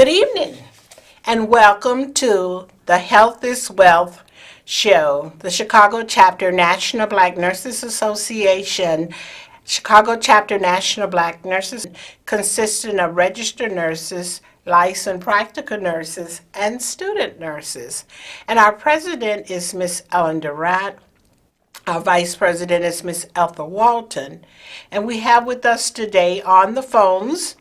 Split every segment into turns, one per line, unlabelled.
Good evening, and welcome to the Health is Wealth show. The Chicago Chapter National Black Nurses Association, Chicago Chapter National Black Nurses, consisting of registered nurses, licensed practical nurses, and student nurses. And our president is Miss Ellen Durant. Our vice president is Miss Ethel Walton. And we have with us today on the phones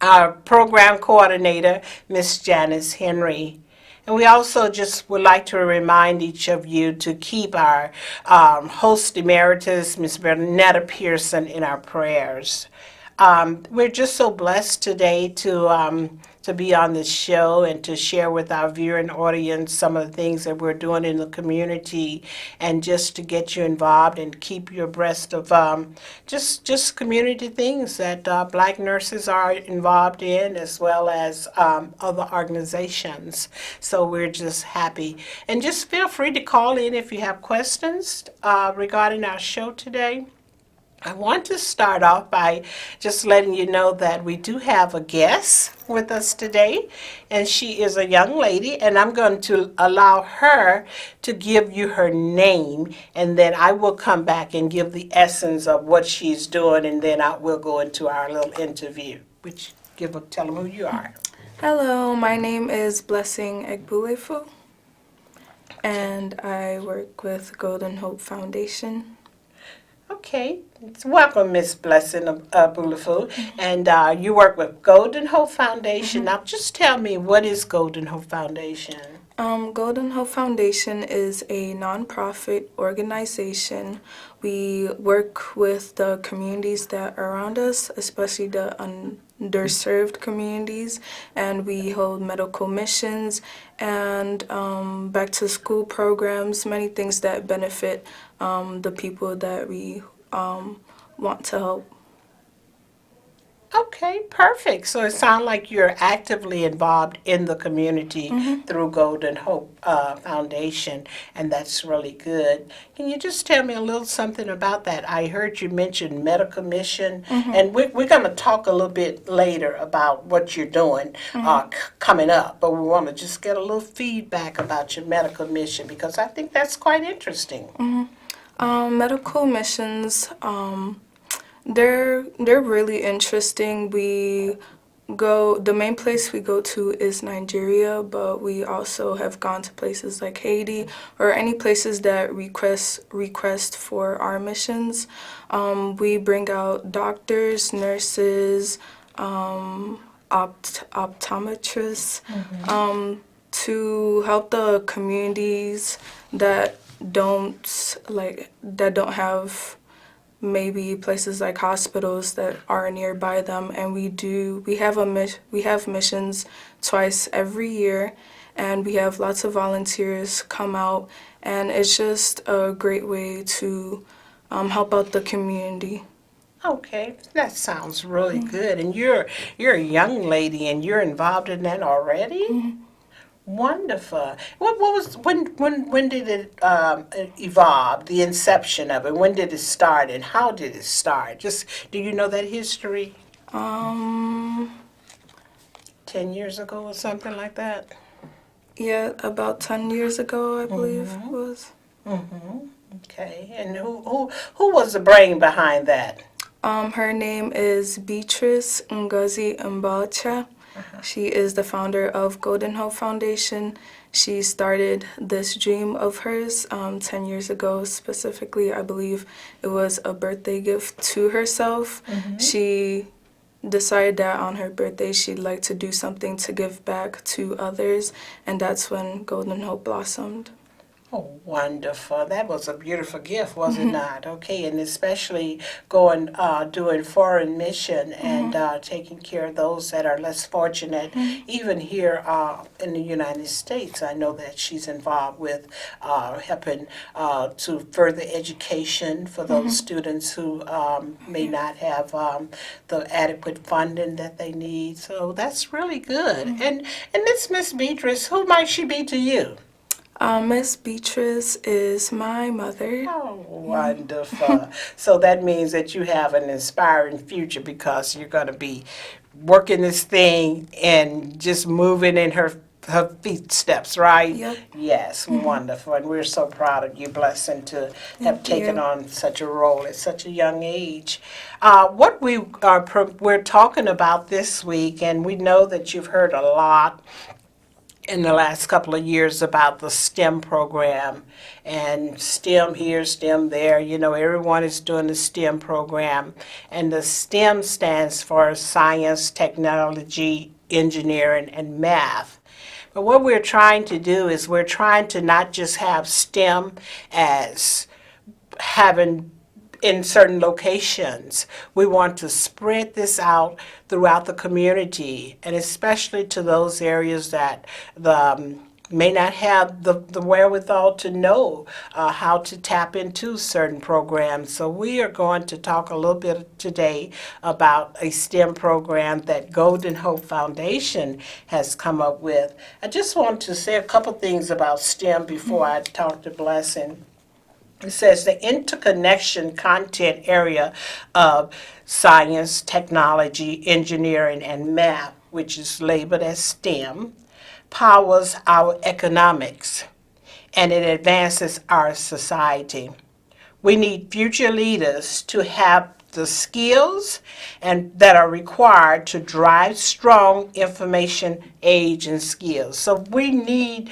our program coordinator, Miss Janice Henry. And we also just would like to remind each of you to keep our host emeritus, Miss Bernetta Pearson, in our prayers. We're just so blessed today to be on this show and to share with our viewing audience some of the things that we're doing in the community, and just to get you involved and keep you abreast of just community things that Black nurses are involved in, as well as other organizations. So we're just happy. And just feel free to call in if you have questions regarding our show today. I want to start off by just letting you know that we do have a guest with us today, and she is a young lady, and I'm going to allow her to give you her name, and then I will come back and give the essence of what she's doing, and then we'll go into our little interview. Tell them who you are.
Hello, my name is Blessing Egbulefu, and I work with Golden Hope Foundation.
Okay, welcome, Miss Blessing Bulifu, and you work with Golden Hope Foundation. Now, just tell me, what is Golden Hope Foundation?
Golden Hope Foundation is a nonprofit organization. We work with the communities that are around us, especially the underserved communities, and we hold medical missions and back to school programs, many things that benefit the people that we want to help.
Okay, perfect. So it sounds like you're actively involved in the community through Golden Hope Foundation, and that's really good. Can you just tell me a little something about that? I heard you mention medical mission, and we're going to talk a little bit later about what you're doing coming up, but we want to just get a little feedback about your medical mission, because I think that's quite interesting.
Medical missions, they're really interesting. The main place we go to is Nigeria, but we also have gone to places like Haiti or any places that request for our missions. We bring out doctors, nurses, optometrists, to help the communities that don't have maybe places like hospitals that are nearby them, and we have missions twice every year, and we have lots of volunteers come out, and it's just a great way to help out the community.
Okay, that sounds really good. And you're a young lady, and you're involved in that already? Wonderful. When did it evolve? The inception of it. When did it start, and how did it start? Just do you know that history? 10 years ago or something like that.
Yeah, about 10 years ago, I believe it was.
Okay. And who was the brain behind that?
Her name is Beatrice Ngozi Mbalcha. She is the founder of Golden Hope Foundation. She started this dream of hers 10 years ago. Specifically, I believe it was a birthday gift to herself. She decided that on her birthday she'd like to do something to give back to others, and that's when Golden Hope blossomed.
Oh, wonderful. That was a beautiful gift, was it not? Okay, and especially doing foreign mission and taking care of those that are less fortunate. Even here in the United States, I know that she's involved with helping to further education for those students who may not have the adequate funding that they need. So that's really good. And this Miss Beatrice, who might she be to you?
Miss Beatrice is my mother.
Oh, wonderful. So that means that you have an inspiring future, because you're going to be working this thing and just moving in her feet steps, right?
Yep.
Yes, wonderful. And we're so proud of you, Blessing, to have
Thank
taken
you.
on such a role at such a young age. What we're talking about this week, and we know that you've heard a lot in the last couple of years about the STEM program and STEM here, STEM there. You know, everyone is doing the STEM program. And the STEM stands for science, technology, engineering, and math. But what we're trying to do is we're trying to not just have STEM as having in certain locations. We want to spread this out throughout the community, and especially to those areas that may not have the wherewithal to know how to tap into certain programs. So we are going to talk a little bit today about a STEM program that Golden Hope Foundation has come up with. I just want to say a couple things about STEM before I talk to Blessing. It says the interconnection content area of science, technology, engineering, and math, which is labeled as STEM, powers our economics and it advances our society. We need future leaders to have the skills and that are required to drive strong information age and skills. So we need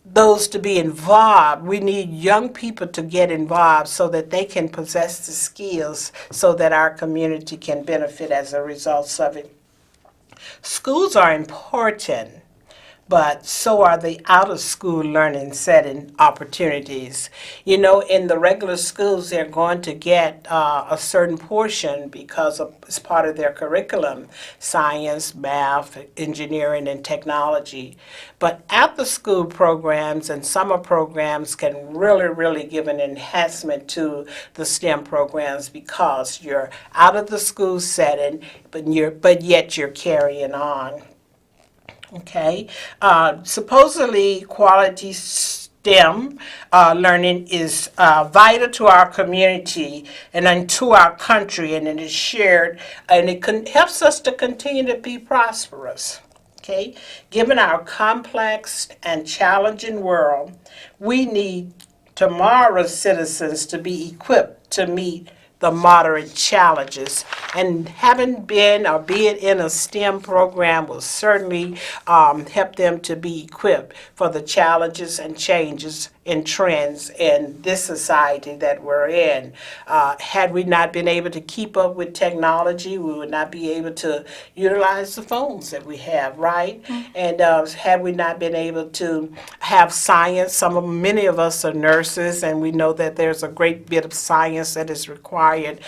those to be involved. We need young people to get involved so that they can possess the skills so that our community can benefit as a result of it. Schools are important, but so are the out-of-school learning setting opportunities. You know, in the regular schools, they're going to get a certain portion because it's part of their curriculum, science, math, engineering, and technology. But after-school programs and summer programs can really give an enhancement to the STEM programs because you're out of the school setting, but yet you're carrying on. Okay, supposedly quality STEM learning is vital to our community and to our country, and it is shared, and it helps us to continue to be prosperous. Okay, given our complex and challenging world, we need tomorrow's citizens to be equipped to meet the moderate challenges. And having been or being in a STEM program will certainly help them to be equipped for the challenges and changes and trends in this society that we're in. Had we not been able to keep up with technology, we would not be able to utilize the phones that we have, right? And had we not been able to have science, many of us are nurses, and we know that there's a great bit of science that is required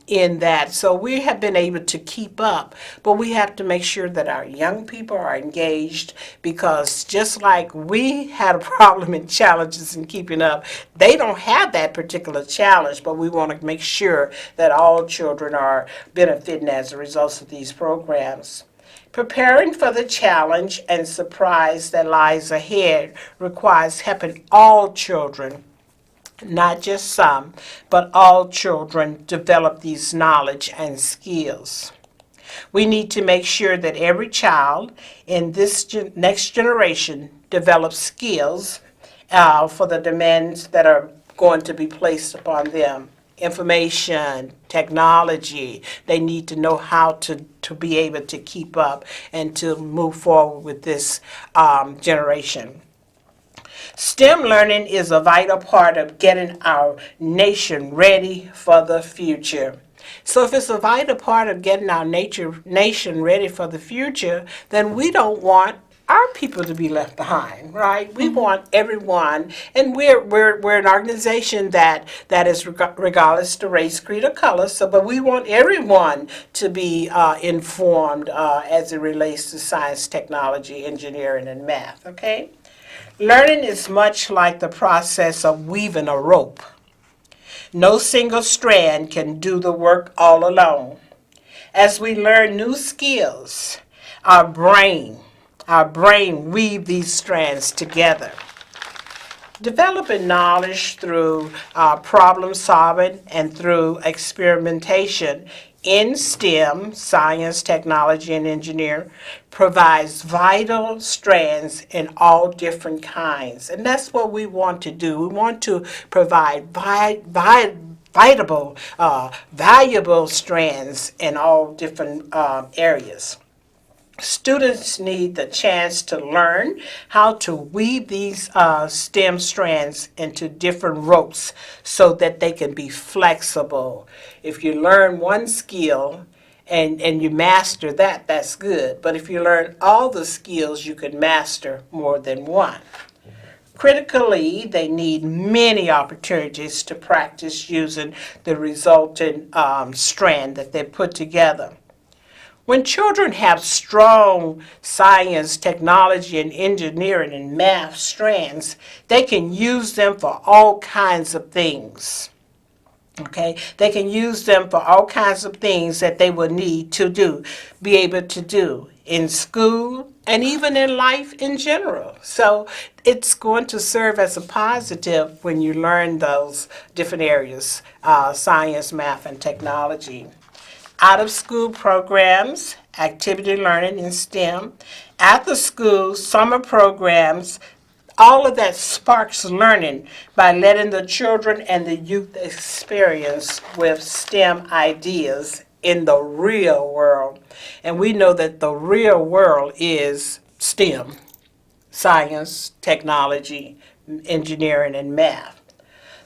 in that. So we have been able to keep up, but we have to make sure that our young people are engaged, because just like we had a problem in challenges in keeping up, they don't have that particular challenge, but we want to make sure that all children are benefiting as a result of these programs. Preparing for the challenge and surprise that lies ahead requires helping all children, not just some, but all children develop these knowledge and skills. We need to make sure that every child in this next generation develops skills for the demands that are going to be placed upon them. Information, technology, they need to know how to be able to keep up and to move forward with this generation. STEM learning is a vital part of getting our nation ready for the future. So if it's a vital part of getting our nation ready for the future, then we don't want our people to be left behind, right? We want everyone, and we're an organization that is regardless to race, creed, or color. So, but we want everyone to be informed as it relates to science, technology, engineering, and math. Okay. Learning is much like the process of weaving a rope. No single strand can do the work all alone. As we learn new skills, our brain weave these strands together. Developing knowledge through problem solving and through experimentation in STEM, science, technology, and engineering, provides vital strands in all different kinds. And that's what we want to do. We want to provide valuable strands in all different areas. Students need the chance to learn how to weave these STEM strands into different ropes so that they can be flexible. If you learn one skill and you master that, that's good. But if you learn all the skills, you can master more than one. Critically, they need many opportunities to practice using the resultant strand that they put together. When children have strong science, technology, and engineering and math strands, they can use them for all kinds of things. Okay, they can use them for all kinds of things that they will need to do, be able to do in school and even in life in general. So it's going to serve as a positive when you learn those different areas, science, math, and technology. Out of school programs, activity learning in STEM, after school, summer programs, all of that sparks learning by letting the children and the youth experience with STEM ideas in the real world. And we know that the real world is STEM, science, technology, engineering, and math.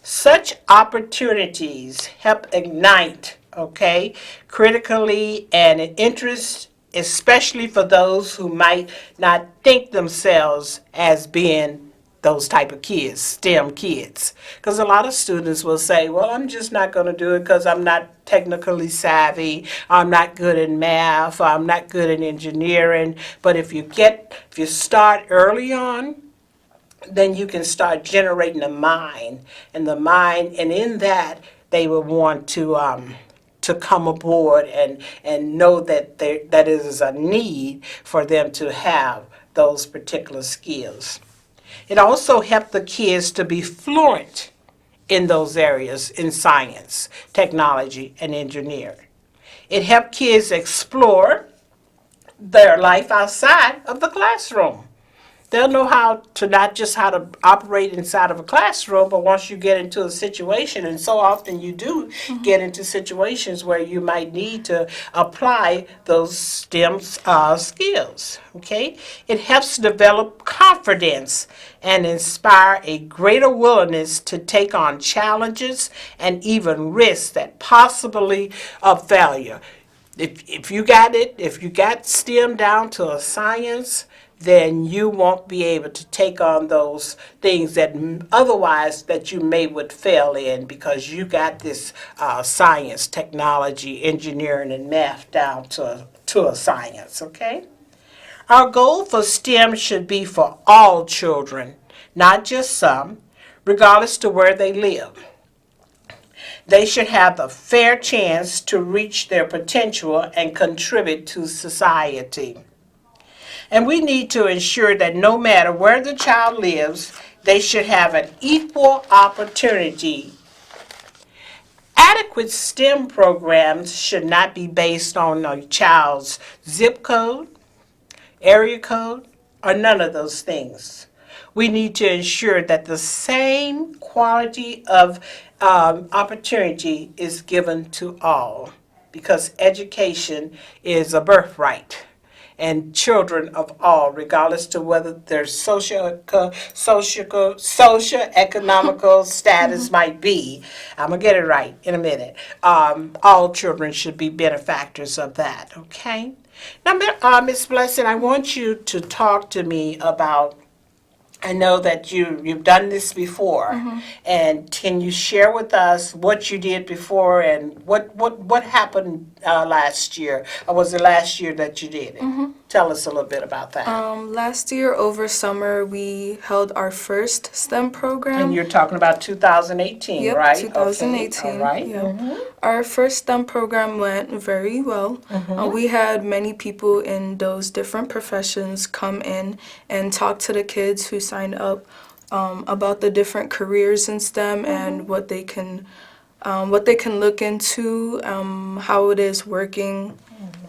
Such opportunities help ignite, okay, critically and an interest, especially for those who might not think themselves as being those type of kids, STEM kids. Because a lot of students will say, well, I'm just not going to do it because I'm not technically savvy, I'm not good in math, I'm not good in engineering. But if you start early on, then you can start generating a mind, and in that they will want to come aboard and know that that is a need for them to have those particular skills. It also helped the kids to be fluent in those areas in science, technology, and engineering. It helped kids explore their life outside of the classroom. They'll know how to not just how to operate inside of a classroom, but once you get into a situation, and so often you do get into situations where you might need to apply those STEM skills. Okay, it helps develop confidence and inspire a greater willingness to take on challenges and even risks that possibly of failure. If you got STEM down to a science, then you won't be able to take on those things that otherwise that you may would fail in because you got this science, technology, engineering, and math down to a science, okay? Our goal for STEM should be for all children, not just some, regardless to where they live. They should have a fair chance to reach their potential and contribute to society. And we need to ensure that no matter where the child lives, they should have an equal opportunity. Adequate STEM programs should not be based on a child's zip code, area code, or none of those things. We need to ensure that the same quality of opportunity is given to all because education is a birthright. And children of all, regardless to whether their socio-economical status might be. I'm going to get it right in a minute. All children should be benefactors of that, okay? Now, Ms. Blessing, I want you to talk to me about, I know that you've done this before, and can you share with us what you did before and what happened last year? Or was it last year that you did it? Tell us a little bit about that.
Last year over summer, we held our first STEM program.
And you're talking about 2018,
Yep,
right?
2018.
Okay. All right.
Yeah. Our first STEM program went very well. We had many people in those different professions come in and talk to the kids who signed up about the different careers in STEM and what they can what they can look into, how it is working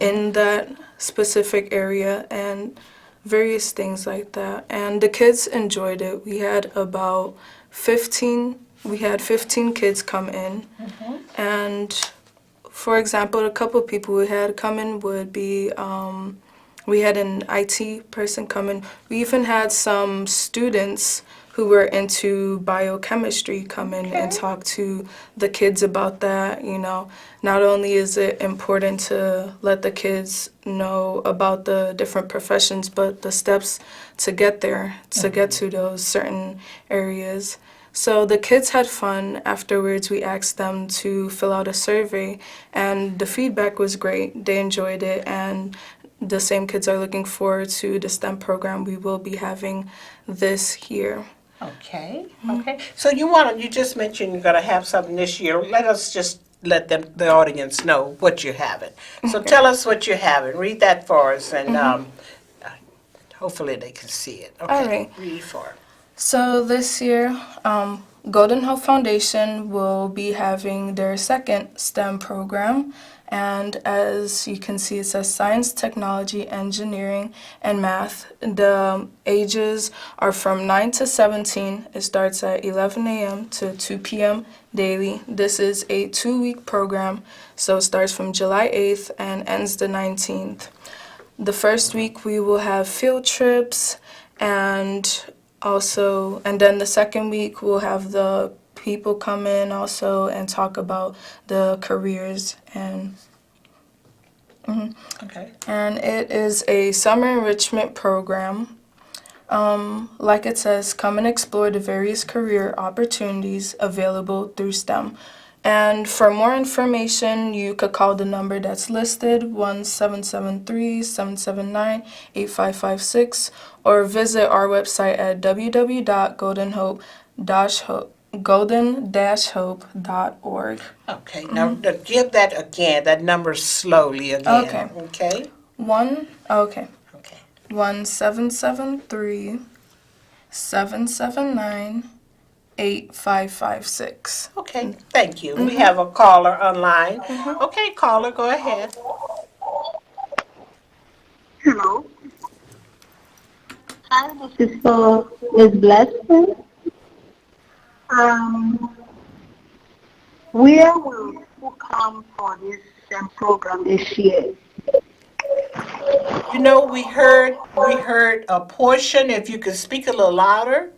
in that specific area, and various things like that. And the kids enjoyed it. We had 15 kids come in. And for example, a couple of people we had come in would be, we had an IT person come in. We even had some students who were into biochemistry come in and talk to the kids about that. Not only is it important to let the kids know about the different professions, but the steps to get there, to get to those certain areas. So the kids had fun. Afterwards, we asked them to fill out a survey, and the feedback was great. They enjoyed it, and the same kids are looking forward to the STEM program we will be having this year.
Okay. So you just mentioned you're going to have something this year. Let us just let the audience know what you're having. So tell us what you're having. Read that for us, and hopefully they can see it. Okay.
All right.
Read for it.
So this year, Golden Hope Foundation will be having their second STEM program. And as you can see, it says Science, Technology, Engineering, and Math. The ages are from 9 to 17. It starts at 11 a.m. to 2 p.m. daily. This is a 2-week program, so it starts from July 8th and ends the 19th. The first week we will have field trips, and then the second week we'll have the people come in also and talk about the careers
Okay.
and it is a summer enrichment program. Like it says, come and explore the various career opportunities available through STEM. And for more information, you could call the number that's listed, 1-773-779-8556, or visit our website at www.golden-hope.org.
Okay. Now give that again. That number slowly again.
Okay.
Okay.
1-773-779-8556.
Okay. Thank you. We have a caller online. Okay, caller, go ahead.
Hello. Hi, this is for Ms. Blessing. Where will who come for this program this year?
We heard a portion. If you could speak a little louder.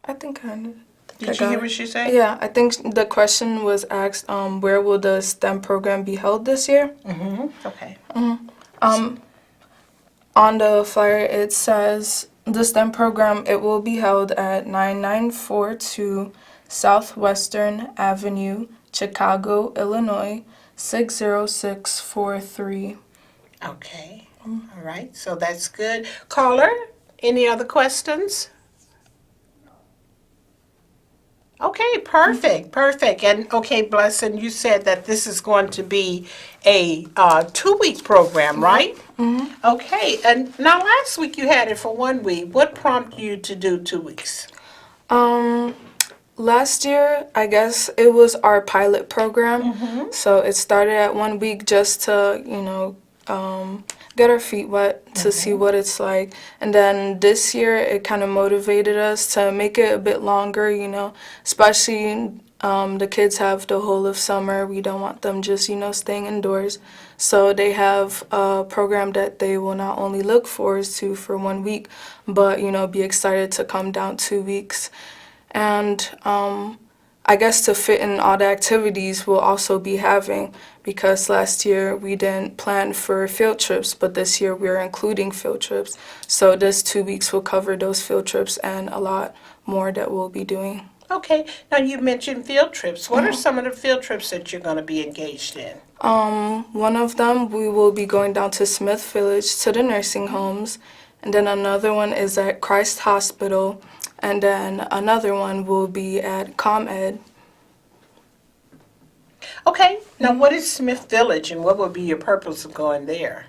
I think I
Did you hear what she said?
Yeah, I think the question was asked, where will the STEM program be held this year?
Okay.
On the flyer, it says the STEM program, it will be held at 9942 Southwestern Avenue, Chicago, Illinois, 60643.
Okay. All right. So that's good. Caller, any other questions? Okay, perfect. And okay, Blessing, you said that this is going to be a 2-week program, right? Okay, and now last week you had it for 1 week. What prompted you to do 2 weeks?
Last year, I guess it was our pilot program. So it started at 1 week just to, get our feet wet to see what it's like. And then this year, it kind of motivated us to make it a bit longer, especially the kids have the whole of summer. We don't want them just, staying indoors. So they have a program that they will not only look forward to for 1 week, but, be excited to come down 2 weeks. And I guess to fit in all the activities we'll also be having, because last year we didn't plan for field trips, but this year we're including field trips. So this 2 weeks will cover those field trips and a lot more that we'll be doing.
Okay, now you mentioned field trips. What are some of the field trips that you're going to be engaged in?
One of them, we will be going down to Smith Village to the nursing homes, and then another one is at Christ Hospital, and then another one will be at ComEd.
Okay, now what is Smith Village and what would be your purpose of going there?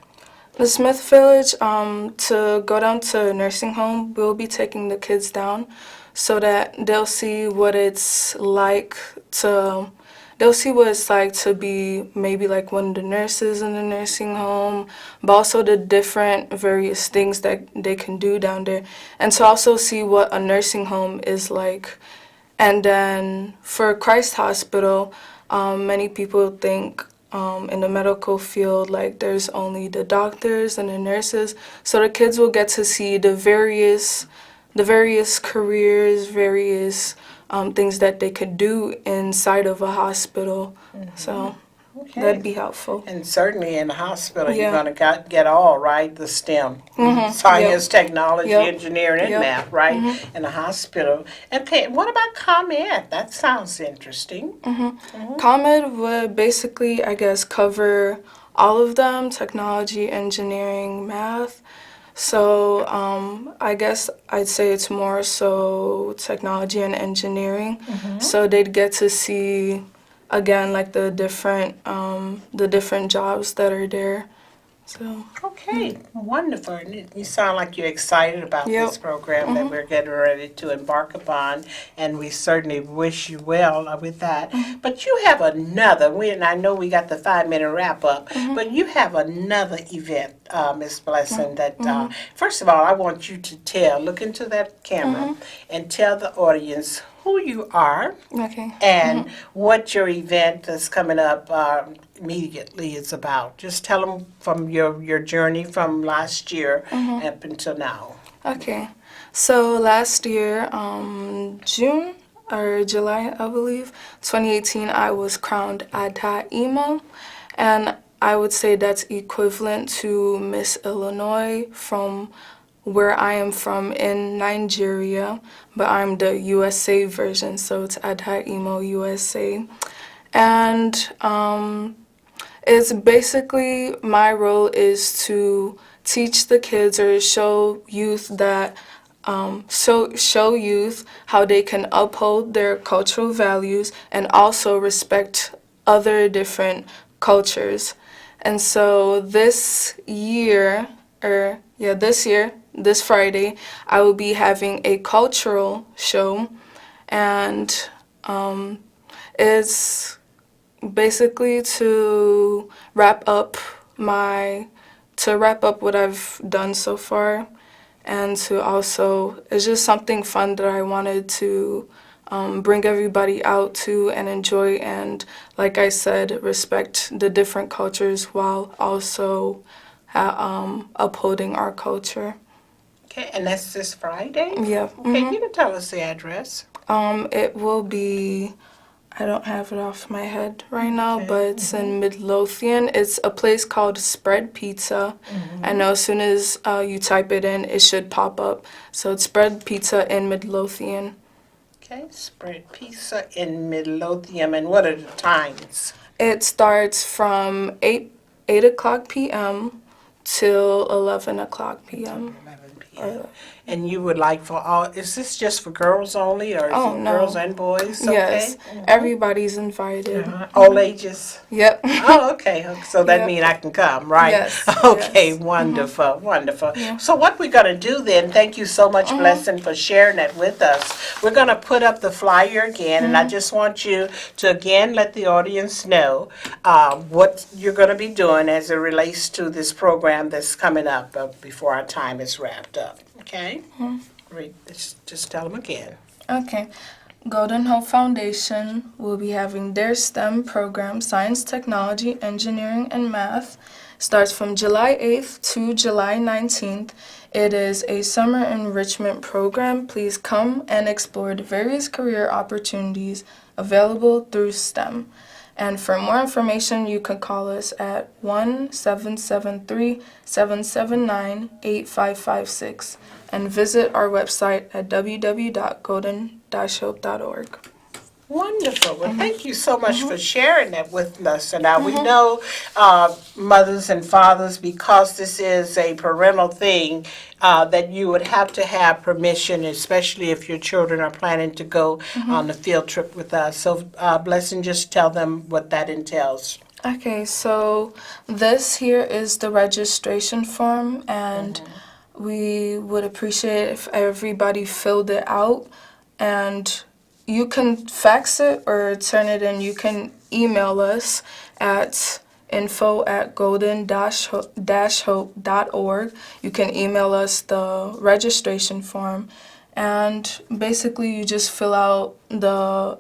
The Smith Village, to go down to a nursing home, we'll be taking the kids down so that they'll see what it's like to be maybe like one of the nurses in the nursing home, but also the different various things that they can do down there, and to also see what a nursing home is like. And then for Christ Hospital, many people think in the medical field, like there's only the doctors and the nurses. So the kids will get to see the various careers, various things that they could do inside of a hospital. So
Okay.
that'd be helpful.
And certainly in the hospital,
Yeah.
you're going to get all, right? The STEM, science,
Yep.
technology,
Yep.
engineering, and
Yep.
math, right? In the hospital. Okay, what about ComEd? That sounds interesting.
ComEd would basically, I guess, cover all of them: technology, engineering, math. So I guess I'd say it's more so technology and engineering. So they'd get to see again like the different jobs that are there. So
Okay, wonderful. And you sound like you're excited about
Yep.
this program that we're getting ready to embark upon, and we certainly wish you well with that. But you have another, and I know we got the 5-minute wrap up, but you have another event, Miss Blessing, that first of all, I want you to look into that camera and tell the audience who you are
okay.
and what your event that's coming up immediately is about. Just tell them from your journey from last year up until now.
Okay. So last year, June or July, I believe, 2018, I was crowned Adha Emo, and I would say that's equivalent to Miss Illinois from where I am from in Nigeria, but I'm the USA version, so it's Adha Emo USA. And it's basically my role is to teach the kids or show youth that show youth how they can uphold their cultural values and also respect other different cultures. And so this Friday, I will be having a cultural show, and it's basically to wrap up what I've done so far, and to also, it's just something fun that I wanted to bring everybody out to and enjoy, and like I said, respect the different cultures while also upholding our culture.
Okay, and that's this Friday?
Yeah.
Okay, you can tell us the address.
It will be, I don't have it off my head right now, but it's in Midlothian. It's a place called Spread Pizza. I know as soon as you type it in, it should pop up. So it's Spread Pizza in Midlothian.
Okay, Spread Pizza in Midlothian. And what are the times?
It starts from 8 o'clock p.m. till 11 o'clock p.m.
11 p.m. And you would like for all, is this just for girls only, or is
Oh,
it
no.
girls and boys? Okay.
Yes, everybody's invited.
All ages?
Yep.
Oh, okay. So that
Yep.
means I can come, right?
Yes,
Okay,
yes.
wonderful, wonderful. So what we're going to do then, thank you so much, Blessing, for sharing that with us. We're going to put up the flyer again, and I just want you to again let the audience know what you're going to be doing as it relates to this program that's coming up before our time is wrapped up. Okay? Great. Just tell them again.
Okay. Golden Hope Foundation will be having their STEM program, Science, Technology, Engineering, and Math. Starts from July 8th to July 19th. It is a summer enrichment program. Please come and explore the various career opportunities available through STEM. And for more information, you can call us at 1-773-779-8556 and visit our website at www.golden-hope.org.
Wonderful. Well, thank you so much for sharing that with us. And now we know mothers and fathers, because this is a parental thing, that you would have to have permission, especially if your children are planning to go on the field trip with us. So, Blessing, just tell them what that entails.
Okay, so this here is the registration form, and we would appreciate if everybody filled it out. And you can fax it or turn it in. You can email us at info@golden-hope.org. You can email us the registration form, and basically you just fill out the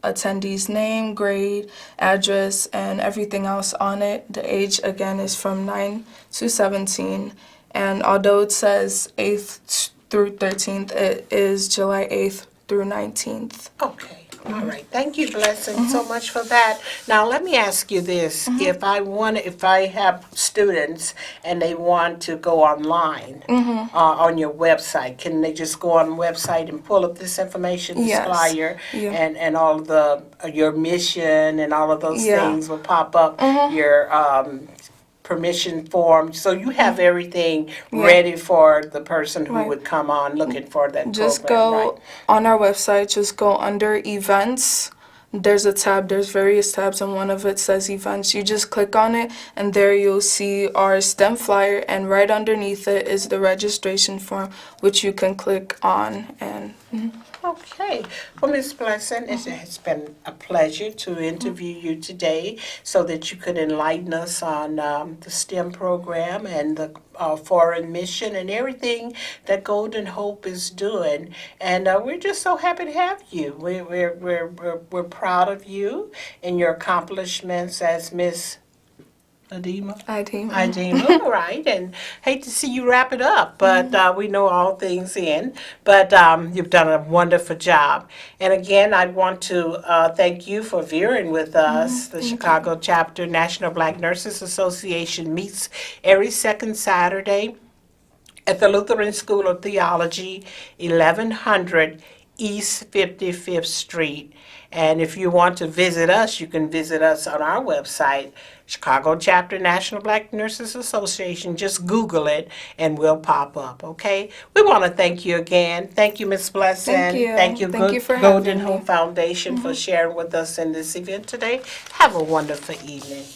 attendee's name, grade, address, and everything else on it. The age, again, is from 9 to 17. And although it says 8th through 13th, it is July 8th through 19th.
Okay. All right. Thank you, Blessing, so much for that. Now, let me ask you this. If I have students and they want to go online on your website, can they just go on the website and pull up this information, this
Yes.
flyer,
Yeah.
and all of the your mission and all of those
Yeah.
things will pop up, your permission form, so you have everything ready for the person who
Right.
would come on looking for that
Just
program,
go
right?
on our website, just go under events. There's a tab, there's various tabs, and one of it says events. You just click on it, and there you'll see our STEM flyer, and right underneath it is the registration form, which you can click on. And
Okay. Well, Ms. Blessing, it has been a pleasure to interview you today so that you could enlighten us on the STEM program and the foreign mission and everything that Golden Hope is doing. And we're just so happy to have you. We're proud of you and your accomplishments as Miss Adema. Idema, right, and hate to see you wrap it up, but we know all things end. But you've done a wonderful job. And again, I want to thank you for veering with us. The Chicago Chapter National Black Nurses Association meets every second Saturday at the Lutheran School of Theology, 1100 East 55th Street. And if you want to visit us, you can visit us on our website, Chicago Chapter National Black Nurses Association. Just Google it and we'll pop up, okay? We want to thank you again. Thank you, Ms. Blessing.
Thank you.
Thank you,
Thank you for
Golden
having me.
Hope Foundation, for sharing with us in this event today. Have a wonderful evening.